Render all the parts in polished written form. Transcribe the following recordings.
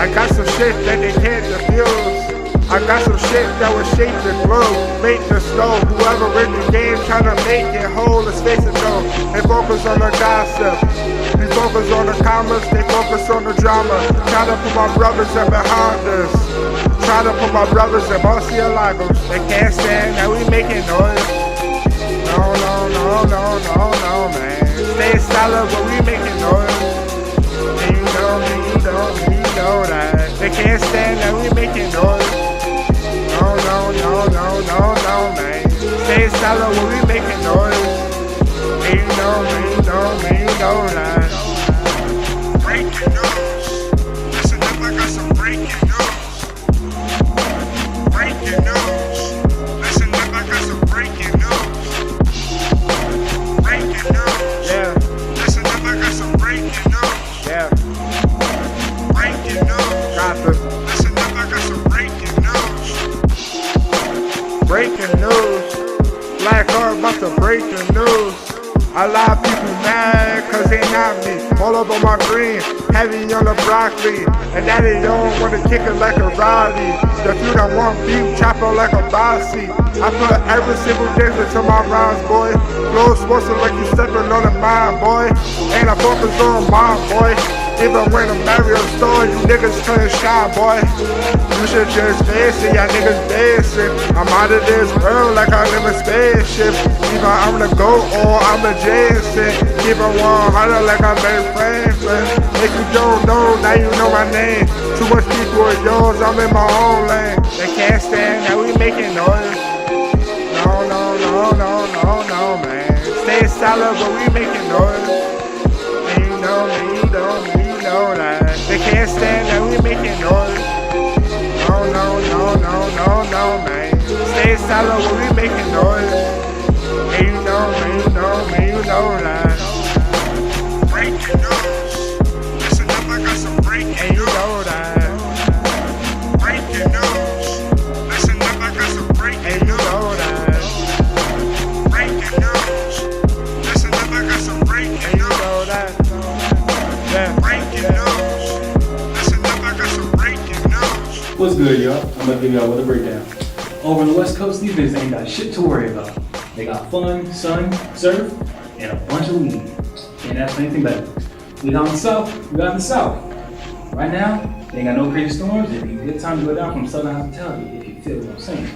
I got some shit that they can't defuse. I got some shit that will shape the globe, make the snow. Whoever in the game trying to make it whole, let's face it though. They focus on the gossip, they focus on the commas, they focus on the drama. Try to put my brothers in behind us. Try to put my brothers in Murciélagos. They can't stand that we making noise. No, no, no, no, no, no, man. Stay silent when we making noise. And you know that. They can't stand that we making noise. No, no, no, no, no, no, man. Stay silent when we making noise. And you know that. Breaking news. Listen up, I got some breaking news. Breaking news. Listen up, I got some breaking news. Breaking news. Yeah. Listen up, I got some breaking news. Yeah. Breaking news. Got this. Listen up, I got some breaking news. Breaking news. Black Heart about to break the news. A lot of people mad cause they not me. All over my green, heavy on the broccoli. And daddy don't wanna kick it like a Roddy. The few that want beef, chop it like a bossy. I put every single day into my rhymes, boy. Flow supposed to like you stepping on the mind, boy. Ain't I focus on mine, boy. Even when I'm Mario store, you niggas couldn't shine, boy. You should just face it, y'all niggas basic. I'm out of this world like I live in spaceship. Either I'm the GOAT or I'm adjacent. Keep it 100 like I'm Ben Franklin. If you don't know, now you know my name. Too much people are yours, I'm in my own lane. They can't stand that we making noise. No, no, no, no, no, no, man. Stay silent when we making noise. And you know that. They can't stand that we making noise. No, no, no, no, no, no, man. Stay silent when we making noise. And you know that. Breaking news. Listen up, I got some breaking And you news. know that. Breaking news. Listen up, I got some breaking And you news. know that. Breaking news. Listen up, I got some breaking And you news. know that. Yeah. Breaking news. Listen up, I got some breaking news. What's good, y'all? I'm gonna give y'all with a breakdown. Over on the West Coast, these bitches ain't got shit to worry about. They got fun, sun, surf, and a bunch of weed. Can't ask for anything better. We got in the South, we got in the South. Right now, they ain't got no crazy storms. It'd be a good time to go down from Southern Hospitality, if you feel what I'm saying.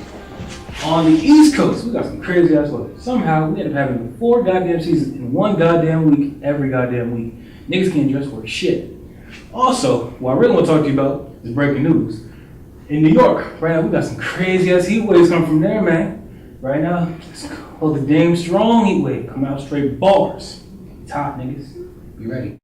On the East Coast, we got some crazy ass weather. Somehow, we end up having 4 goddamn seasons in 1 goddamn week, every goddamn week. Niggas can't dress for shit. Also, what I really want to talk to you about is breaking news. In New York, right now, we got some crazy ass heat waves coming from there, man. Right now, it's called the damn strong heat wave. Come out straight bars. Top niggas. Be ready.